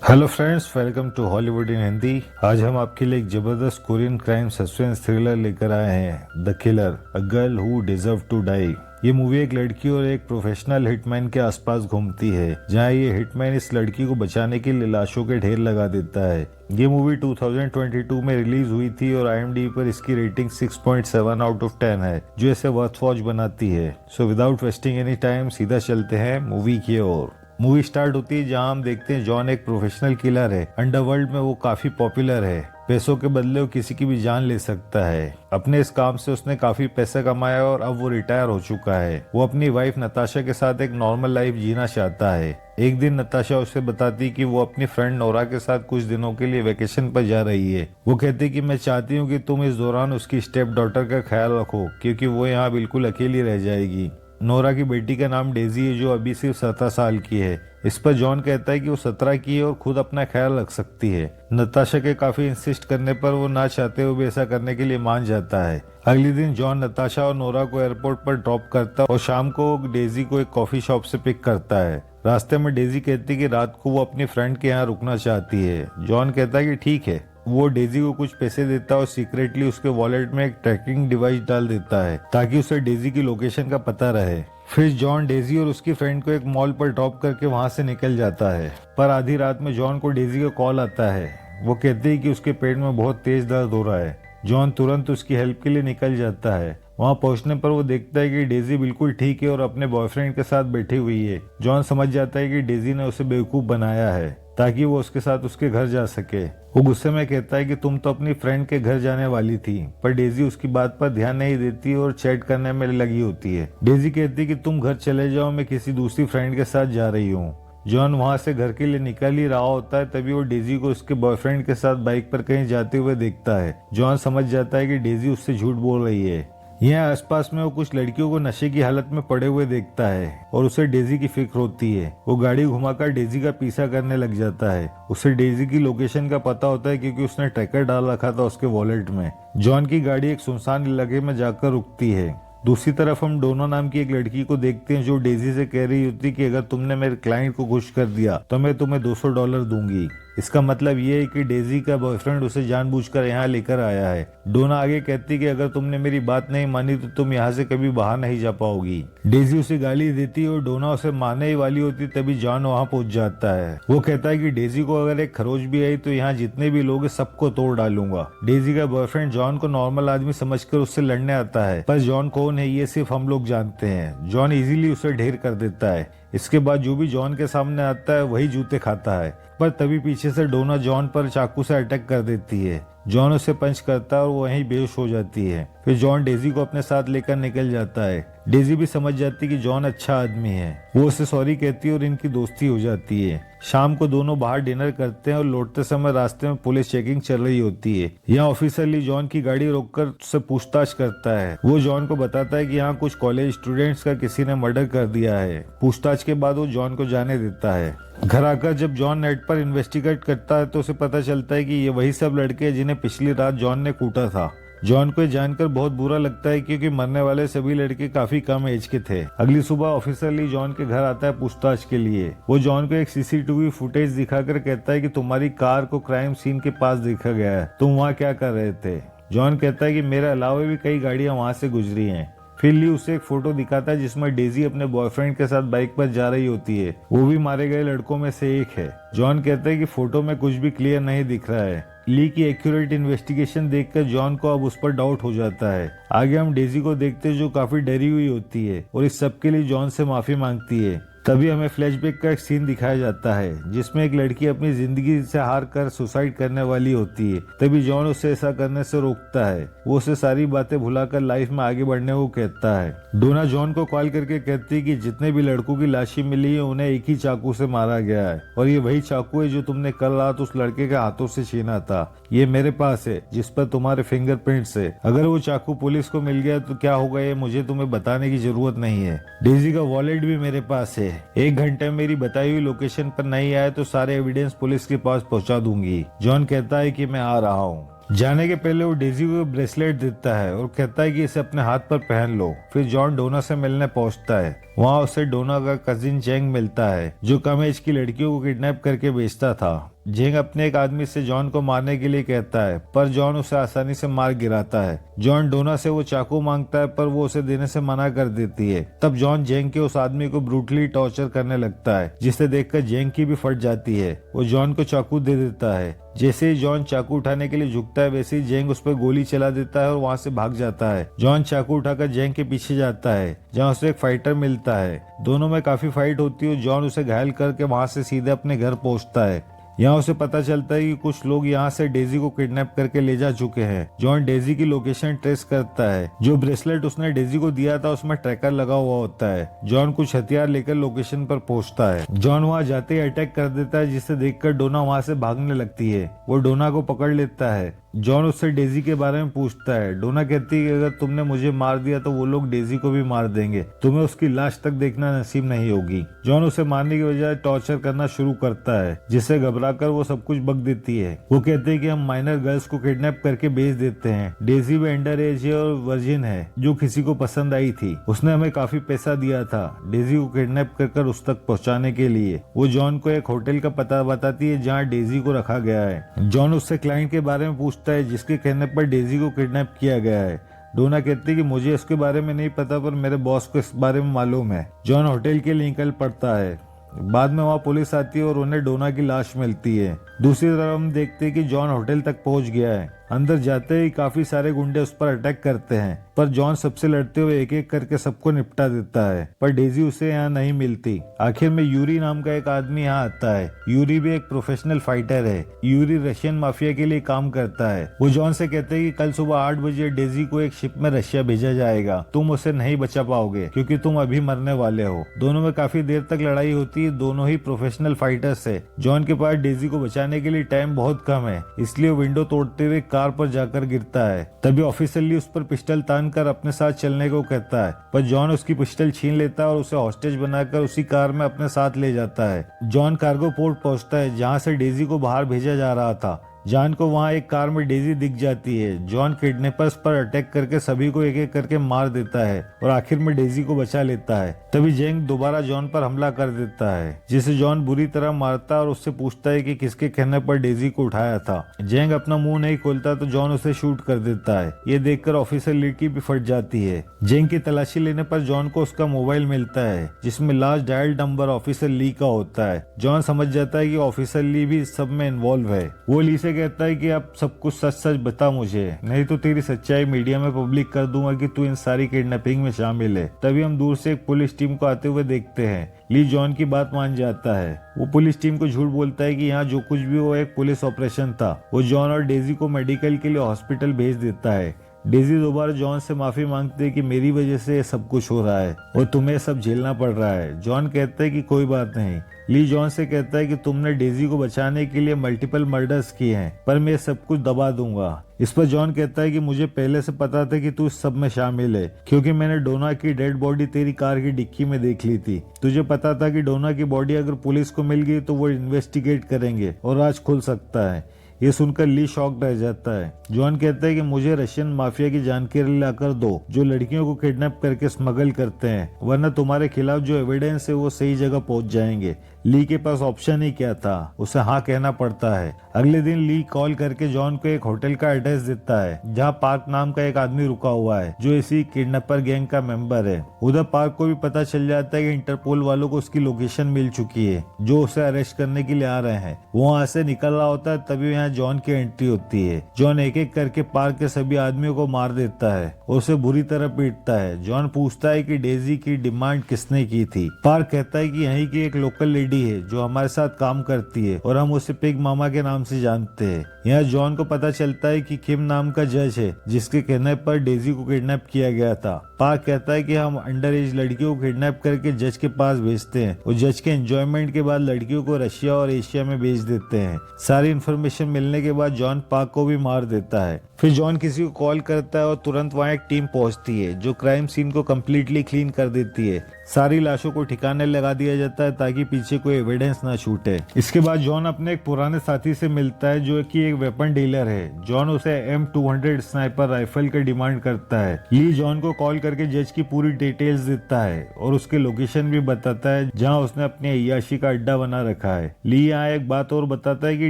Hello friends, welcome to Hollywood in Hindi. आज हम आपके लिए एक जबरदस्त कोरियन क्राइम सस्पेंस थ्रिलर लेकर आए हैं, the killer, a girl who deserve to die. ये मूवी एक लड़की और एक प्रोफेशनल हिटमैन के आसपास घूमती है, जहां ये हिटमैन इस लड़की को बचाने के लिए लाशों के ढेर लगा देता है। ये मूवी 2022 में रिलीज हुई थी और IMDb पर इसकी रेटिंग 6.7 आउट ऑफ 10 है, जो इसे वर्थ वॉच बनाती है। So without wasting any time सीधा चलते हैं मूवी की ओर। मूवी स्टार्ट होती है जहां हम देखते हैं जॉन एक प्रोफेशनल किलर है। अंडरवर्ल्ड में वो काफी पॉपुलर है। पैसों के बदले वो किसी की भी जान ले सकता है। अपने इस काम से उसने काफी पैसा कमाया और अब वो रिटायर हो चुका है। वो अपनी वाइफ नताशा के साथ एक नॉर्मल लाइफ जीना चाहता है। एक दिन नताशा उसे बताती कि वो अपनी फ्रेंड नोरा के साथ कुछ दिनों के लिए वेकेशन पर जा रही है। वो कहती कि मैं चाहती हूँ कि तुम इस दौरान उसकी स्टेप डॉटर का ख्याल रखो, क्योंकि वो यहाँ बिल्कुल अकेली रह जाएगी। नोरा की बेटी का नाम डेजी है, जो अभी सिर्फ 17 साल की है। इस पर जॉन कहता है कि वो 17 की है और खुद अपना ख्याल रख सकती है। नताशा के काफी इंसिस्ट करने पर वो ना चाहते हुए भी ऐसा करने के लिए मान जाता है। अगले दिन जॉन नताशा और नोरा को एयरपोर्ट पर ड्रॉप करता है और शाम को डेजी को एक कॉफी शॉप से पिक करता है। रास्ते में डेजी कहती है कि रात को वो अपनी फ्रेंड के यहाँ रुकना चाहती है। जॉन कहता है कि ठीक है। वो डेजी को कुछ पैसे देता है और सीक्रेटली उसके वॉलेट में एक ट्रैकिंग डिवाइस डाल देता है, ताकि उसे डेजी की लोकेशन का पता रहे। फिर जॉन डेजी और उसकी फ्रेंड को एक मॉल पर ड्रॉप करके वहां से निकल जाता है। पर आधी रात में जॉन को डेजी का कॉल आता है। वो कहती है कि उसके पेट में बहुत तेज दर्द हो रहा है। जॉन तुरंत उसकी हेल्प के लिए निकल जाता है। वहां पहुंचने पर वो देखता है कि डेजी बिल्कुल ठीक है और अपने बॉयफ्रेंड के साथ बैठी हुई है। जॉन समझ जाता है कि डेजी ने उसे बेवकूफ बनाया है, ताकि वो उसके साथ उसके घर जा सके। वो गुस्से में कहता है कि तुम तो अपनी फ्रेंड के घर जाने वाली थी, पर डेजी उसकी बात पर ध्यान नहीं देती और चैट करने में लगी होती है। डेजी कहती है कि तुम घर चले जाओ, मैं किसी दूसरी फ्रेंड के साथ जा रही हूँ। जॉन वहां से घर के लिए निकल ही रहा होता है, तभी वो डेजी को उसके बॉयफ्रेंड के साथ बाइक पर कहीं जाते हुए देखता है। जॉन समझ जाता है कि डेजी उससे झूठ बोल रही है। यहाँ आसपास में वो कुछ लड़कियों को नशे की हालत में पड़े हुए देखता है और उसे डेजी की फिक्र होती है। वो गाड़ी घुमाकर डेजी का पीछा करने लग जाता है। उसे डेजी की लोकेशन का पता होता है, क्योंकि उसने ट्रैकर डाल रखा था उसके वॉलेट में। जॉन की गाड़ी एक सुनसान इलाके में जाकर रुकती है। दूसरी तरफ हम डोना नाम की एक लड़की को देखते हैं, जो डेजी से कह रही होती कि अगर तुमने मेरे क्लाइंट को खुश कर दिया तो मैं तुम्हें $200 दूंगी। इसका मतलब ये है कि डेजी का बॉयफ्रेंड उसे जानबूझकर यहाँ लेकर आया है। डोना आगे कहती कि अगर तुमने मेरी बात नहीं मानी तो तुम यहाँ से कभी बाहर नहीं जा पाओगी। डेजी उसे गाली देती और डोना उसे मारने ही वाली होती, तभी जॉन वहाँ पहुंच जाता है। वो कहता है कि डेजी को अगर एक खरोच भी आई तो यहाँ जितने भी लोग हैं सबको तोड़ डालूंगा। डेजी का बॉयफ्रेंड जॉन को नॉर्मल आदमी समझकर उससे लड़ने आता है, पर जॉन कौन है ये सिर्फ हम लोग जानते हैं। जॉन इजीली उसे ढेर कर देता है। इसके बाद जो भी जॉन के सामने आता है वही जूते खाता है, पर तभी पीछे से डोना जॉन पर चाकू से अटैक कर देती है। जॉन उसे पंच करता है और वो वहीं बेहोश हो जाती है। फिर जॉन डेजी को अपने साथ लेकर निकल जाता है। डेजी भी समझ जाती कि जॉन अच्छा आदमी है। वो उसे सॉरी कहती है और इनकी दोस्ती हो जाती है। शाम को दोनों बाहर डिनर करते हैं और लौटते समय रास्ते में पुलिस चेकिंग चल रही होती है। यहाँ ऑफिसर ली जॉन की गाड़ी रोककर उससे पूछताछ करता है। वो जॉन को बताता है कि यहाँ कुछ कॉलेज स्टूडेंट्स का किसी ने मर्डर कर दिया है। पूछताछ के बाद वो जॉन को जाने देता है। घर आकर जब जॉन नेट पर इन्वेस्टिगेट करता है तो उसे पता चलता है कि ये वही सब लड़के हैं जिन्हें पिछली रात जॉन ने कूटा था। जॉन को जानकर बहुत बुरा लगता है, क्योंकि मरने वाले सभी लड़के काफी कम एज के थे। अगली सुबह ऑफिसर ली जॉन के घर आता है पूछताछ के लिए। वो जॉन को एक CCTV फुटेज दिखाकर कहता है कि तुम्हारी कार को क्राइम सीन के पास देखा गया है, तुम वहाँ क्या कर रहे थे। जॉन कहता है कि मेरे अलावा भी कई गाड़ियां वहाँ से गुजरी हैं। फिर ली उसे एक फोटो दिखाता है जिसमें डेजी अपने बॉयफ्रेंड के साथ बाइक पर जा रही होती है। वो भी मारे गए लड़कों में से एक है। जॉन कहता है कि फोटो में कुछ भी क्लियर नहीं दिख रहा है। ली की एक्यूरेट इन्वेस्टिगेशन देखकर जॉन को अब उस पर डाउट हो जाता है। आगे हम डेजी को देखते हैं, जो काफी डरी हुई होती है और इस सब के लिए जॉन से माफी मांगती है। तभी हमें फ्लैशबैक का एक सीन दिखाया जाता है, जिसमें एक लड़की अपनी जिंदगी से हार कर सुसाइड करने वाली होती है। तभी जॉन उसे ऐसा करने से रोकता है। वो उसे सारी बातें भुलाकर लाइफ में आगे बढ़ने को कहता है। डोना जॉन को कॉल करके कहती है कि जितने भी लड़कों की लाशें मिली है उन्हें एक ही चाकू से मारा गया है, और ये वही चाकू है जो तुमने कल रात उस लड़के के हाथों से छीना था। ये मेरे पास है, जिस पर तुम्हारे फिंगरप्रिंट्स है। अगर वो चाकू पुलिस को मिल गया तो क्या होगा ये मुझे तुम्हें बताने की जरूरत नहीं है। डेजी का वॉलेट भी मेरे पास है। 1 घंटे में मेरी बताई हुई लोकेशन पर नहीं आए तो सारे एविडेंस पुलिस के पास पहुंचा दूंगी। जॉन कहता है कि मैं आ रहा हूँ। जाने के पहले वो डेजी को ब्रेसलेट देता है और कहता है कि इसे अपने हाथ पर पहन लो। फिर जॉन डोना से मिलने पहुंचता है। वहाँ उसे डोना का कजिन जेंग मिलता है जो कम एज की लड़कियों को किडनैप करके बेचता था। जेंग अपने एक आदमी से जॉन को मारने के लिए कहता है पर जॉन उसे आसानी से मार गिराता है। जॉन डोना से वो चाकू मांगता है पर वो उसे देने से मना कर देती है। तब जॉन जेंग के उस आदमी को ब्रूटली टॉर्चर करने लगता है जिसे देखकर जेंग की भी फट जाती है। वो जॉन को चाकू दे देता है। जैसे ही जॉन चाकू उठाने के लिए झुकता है वैसे ही जेंग उस पर गोली चला देता है और वहाँ से भाग जाता है। जॉन चाकू उठाकर जेंग के पीछे जाता है जहाँ उसे एक फाइटर मिलता है। दोनों में काफी फाइट होती है। जॉन उसे घायल करके वहाँ से सीधे अपने घर पहुँचता है। यहाँ उसे पता चलता है कि कुछ लोग यहाँ से डेजी को किडनैप करके ले जा चुके हैं। जॉन डेजी की लोकेशन ट्रेस करता है। जो ब्रेसलेट उसने डेजी को दिया था उसमें ट्रैकर लगा हुआ होता है। जॉन कुछ हथियार लेकर लोकेशन पर पहुंचता है। जॉन वहाँ जाते ही अटैक कर देता है जिसे देखकर डोना वहाँ से भागने लगती है। वो डोना को पकड़ लेता है। जॉन उससे डेजी के बारे में पूछता है। डोना कहती है कि अगर तुमने मुझे मार दिया तो वो लोग डेजी को भी मार देंगे, तुम्हें उसकी लाश तक देखना नसीब नहीं होगी। जॉन उसे मारने की बजाय टॉर्चर करना शुरू करता है जिससे घबराकर वो सब कुछ बक देती है। वो कहते हैं कि हम माइनर गर्ल्स को किडनैप करके बेच देते हैं। डेजी भी अंडर एज है और वर्जिन है जो किसी को पसंद आई थी। उसने हमें काफी पैसा दिया था डेजी को किडनैप कर उस तक पहुँचाने के लिए। वो जॉन को एक होटल का पता बताती है जहाँ डेजी को रखा गया है। जॉन उससे क्लाइंट के बारे में पूछता है जिसके कहने पर डेजी को किडनैप किया गया है। डोना कहती है कि मुझे इसके बारे में नहीं पता पर मेरे बॉस को इस बारे में मालूम है। जॉन होटल के लिए निकल पड़ता है। बाद में वहाँ पुलिस आती है और उन्हें डोना की लाश मिलती है। दूसरी तरफ हम देखते हैं कि जॉन होटल तक पहुंच गया है। अंदर जाते ही काफी सारे गुंडे उस पर अटैक करते हैं पर जॉन सबसे लड़ते हुए एक एक करके सबको निपटा देता है पर डेजी उसे यहाँ नहीं मिलती। आखिर में यूरी नाम का एक आदमी यहाँ आता है। यूरी भी एक प्रोफेशनल फाइटर है। यूरी रशियन माफिया के लिए काम करता है। वो जॉन से कहते हैं कि कल सुबह 8 बजे डेजी को एक शिप में रशिया भेजा जाएगा। तुम उसे नहीं बचा पाओगे क्योंकि तुम अभी मरने वाले हो। दोनों में काफी देर तक लड़ाई होती है। दोनों ही प्रोफेशनल फाइटर्स है। जॉन के पास डेजी को बचाने के लिए टाइम बहुत कम है इसलिए विंडो तोड़ते हुए कार पर जाकर गिरता है। तभी ऑफिसरली उस पर पिस्टल तान कर अपने साथ चलने को कहता है पर जॉन उसकी पिस्टल छीन लेता है और उसे हॉस्टेज बनाकर उसी कार में अपने साथ ले जाता है। जॉन कार्गो पोर्ट पहुंचता है जहां से डेजी को बाहर भेजा जा रहा था। जॉन को वहां एक कार में डेजी दिख जाती है। जॉन किडनैपर्स पर अटैक करके सभी को एक एक करके मार देता है और आखिर में डेजी को बचा लेता है। तभी जेंग दोबारा जॉन पर हमला कर देता है जिसे जॉन बुरी तरह मारता है और उससे पूछता है कि किसके कहने पर डेजी को उठाया था। जेंग अपना मुंह नहीं खोलता तो जॉन उसे शूट कर देता है। ये देखकर ऑफिसर ली की भी फट जाती है। जेंग की तलाशी लेने पर जॉन को उसका मोबाइल मिलता है जिसमें लास्ट डायल नंबर ऑफिसर ली का होता है। जॉन समझ जाता है कि ऑफिसर ली भी इस सब में इन्वॉल्व है। वो ली से कहता है कि अब सब कुछ सच सच बता मुझे, नहीं तो तेरी सच्चाई मीडिया में पब्लिक कर दूंगा कि तू इन सारी किडनैपिंग में शामिल है। तभी हम दूर से एक पुलिस टीम को आते हुए देखते हैं। ली जॉन की बात मान जाता है। वो पुलिस टीम को झूठ बोलता है कि यहाँ जो कुछ भी वो एक पुलिस ऑपरेशन था। वो जॉन और डेजी को मेडिकल के लिए हॉस्पिटल भेज देता है। डेजी दोबारा जॉन से माफी मांगती है कि मेरी वजह से ये सब कुछ हो रहा है और तुम्हें सब झेलना पड़ रहा है। जॉन कहता है कि कोई बात नहीं। ली जॉन से कहता है कि तुमने डेजी को बचाने के लिए मल्टीपल मर्डर्स किए हैं पर मैं सब कुछ दबा दूंगा। इस पर जॉन कहता है कि मुझे पहले से पता था कि तू इस सब में शामिल है क्योंकि मैंने डोना की डेड बॉडी तेरी कार की डिक्की में देख ली थी। तुझे पता था कि डोना की बॉडी अगर पुलिस को मिल गई तो वो इन्वेस्टिगेट करेंगे और राज खुल सकता है। ये सुनकर ली शॉक्ड रह जाता है। जॉन कहता है कि मुझे रशियन माफिया की जानकारी लाकर दो जो लड़कियों को किडनैप करके स्मगल करते हैं, वरना तुम्हारे खिलाफ जो एविडेंस है वो सही जगह पहुंच जाएंगे। ली के पास ऑप्शन ही क्या था, उसे हाँ कहना पड़ता है। अगले दिन ली कॉल करके जॉन को एक होटल का एड्रेस देता है जहाँ पार्क नाम का एक आदमी रुका हुआ है जो इसी किडनैपर गैंग का मेंबर है। उधर पार्क को भी पता चल जाता है कि इंटरपोल वालों को उसकी लोकेशन मिल चुकी है जो उसे अरेस्ट करने के लिए आ रहे हैं। वो वहाँ से निकल रहा होता है तभी यहाँ जॉन की एंट्री होती है। जॉन एक एक करके पार्क के सभी आदमियों को मार देता है और उसे बुरी तरह पीटता है। जॉन पूछता है कि डेजी की डिमांड किसने की थी। पार्क कहता है कि यहीं की एक लोकल लेडी है जो हमारे साथ काम करती है और हम उसे पिग मामा के नाम से जानते हैं। यहाँ जॉन को पता चलता है कि किम नाम का जज है जिसके कहने पर डेजी को किडनैप किया गया था। पार्क कहता है कि हम अंडर एज लड़कियों को किडनैप करके जज के पास भेजते हैं और जज के एंजॉयमेंट के बाद लड़कियों को रशिया और एशिया में भेज देते हैं। सारी इन्फॉर्मेशन मिलने के बाद जॉन पार्क को भी मार देता है। फिर जॉन किसी को कॉल करता है और तुरंत वहाँ एक टीम पहुंचती है जो क्राइम सीन को कम्प्लीटली क्लीन कर देती है। सारी लाशों को ठिकाने लगा दिया जाता है ताकि पीछे कोई एविडेंस ना छूटे। इसके बाद जॉन अपने एक पुराने साथी से मिलता है जो कि एक वेपन डीलर है। जॉन उसे M200 स्नाइपर राइफल की डिमांड करता है। ली जॉन को कॉल करके जज की पूरी डिटेल्स देता है और उसकी लोकेशन भी बताता है जहां उसने अपनी अय्याशी का अड्डा बना रखा है। ली यहाँ एक बात और बताता है कि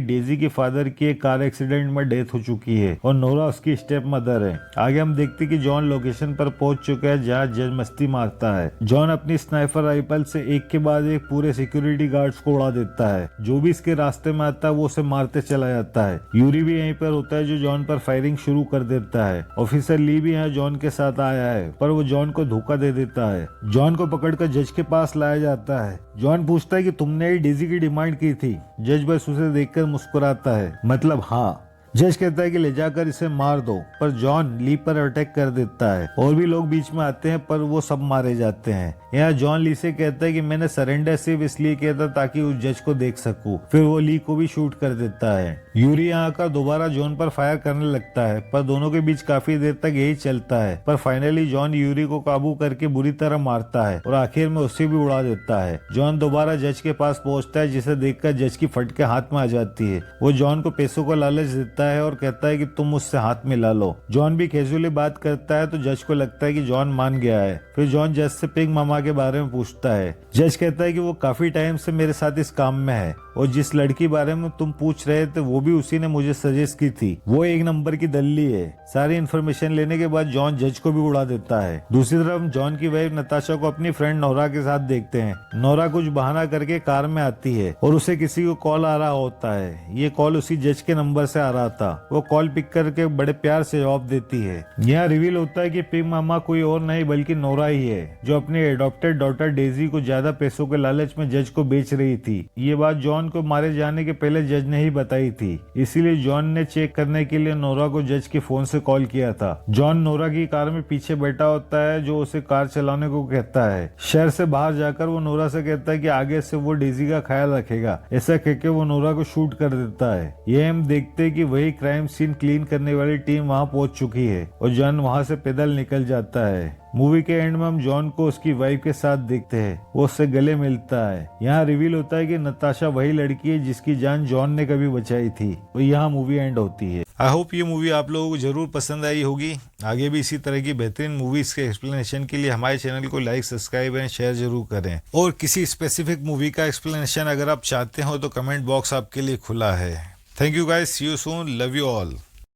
डेजी के फादर की एक कार एक्सीडेंट में डेथ हो चुकी है और नोरा उसकी स्टेप मदर है। आगे हम देखते कि जॉन लोकेशन पर पहुंच चुका है जहाँ जज मस्ती मारता है। जॉन अपनी स्नाइपर राइफल से एक के बाद एक पूरे सिक्योरिटी गार्ड्स को उड़ा देता है। जो भी इसके रास्ते में आता है वो उसे मारते चला जाता है। यूरी भी यहीं पर होता है जो जॉन पर फायरिंग शुरू कर देता है। ऑफिसर ली भी यहाँ जॉन के साथ आया है पर वो जॉन को धोखा दे देता है। जॉन को पकड़कर जज के पास लाया जाता है। जॉन पूछता है कि तुमने ही डेजी की डिमांड की थी। जज बस उसे देखकर मुस्कुराता है, मतलब हाँ। जज कहता है कि ले जाकर इसे मार दो पर जॉन ली पर अटैक कर देता है। और भी लोग बीच में आते हैं पर वो सब मारे जाते हैं। यहाँ जॉन ली से कहता है कि मैंने सरेंडर सिर्फ इसलिए किया था ताकि उस जज को देख सकूं। फिर वो ली को भी शूट कर देता है। यूरी यहाँ आकर दोबारा जॉन पर फायर करने लगता है पर दोनों के बीच काफी देर तक यही चलता है। पर फाइनली जॉन यूरी को काबू करके बुरी तरह मारता है और आखिर में उसे भी उड़ा देता है। जॉन दोबारा जज के पास पहुंचता है जिसे देखकर जज की फटके हाथ में आ जाती है। वो जॉन को पैसों का लालच देता है और कहता है कि तुम मुझसे हाथ मिला लो। जॉन भी कैजुअली बात करता है तो जज को लगता है कि जॉन मान गया है। फिर जॉन जज से पिग मामा के बारे में पूछता है। जज कहता है कि वो काफी टाइम से मेरे साथ इस काम में है और जिस लड़की बारे में तुम पूछ रहे थे वो भी उसी ने मुझे सजेस्ट की थी। वो एक नंबर की दल्ली है। सारी इन्फॉर्मेशन लेने के बाद जॉन जज को भी उड़ा देता है। दूसरी तरफ जॉन की वाइफ नताशा को अपनी फ्रेंड नोरा के साथ देखते हैं। नोरा कुछ बहाना करके कार में आती है और उसे किसी को कॉल आ रहा होता है। ये कॉल उसी जज के नंबर से आ रहा था। वो कॉल पिक करके बड़े प्यार से जवाब देती है। यहाँ रिवील होता है कि पिग मामा कोई और नहीं बल्कि नोरा ही है जो अपनी एडॉप्टेड डॉटर डेजी को ज्यादा पैसों के लालच में जज को बेच रही थी। ये बात जॉन को मारे जाने के पहले जज ने ही बताई थी। इसीलिए जॉन ने चेक करने के लिए नोरा को जज के फोन से कॉल किया था। जॉन नोरा की कार में पीछे बैठा होता है जो उसे कार चलाने को कहता है। शहर से बाहर जाकर वो नोरा से कहता है कि आगे से वो डेजी का ख्याल रखेगा। ऐसा कहकर वो नोरा को शूट कर देता है। ये हम देखते हैं कि वही क्राइम सीन क्लीन करने वाली टीम वहाँ पहुंच चुकी है और जॉन वहाँ से पैदल निकल जाता है। मूवी के एंड में हम जॉन को उसकी वाइफ के साथ देखते हैं। वो उससे गले मिलता है। यहाँ रिवील होता है कि नताशा वही लड़की है जिसकी जान जॉन ने कभी बचाई थी। और यहाँ मूवी एंड होती है। आई होप ये मूवी आप लोगों को जरूर पसंद आई होगी। आगे भी इसी तरह की बेहतरीन मूवीज के एक्सप्लेनेशन के लिए हमारे चैनल को लाइक, सब्सक्राइब एंड शेयर जरूर करें। और किसी स्पेसिफिक मूवी का एक्सप्लेनेशन अगर आप चाहते हो तो कमेंट बॉक्स आपके लिए खुला है। Thank you guys, see you soon, love you all.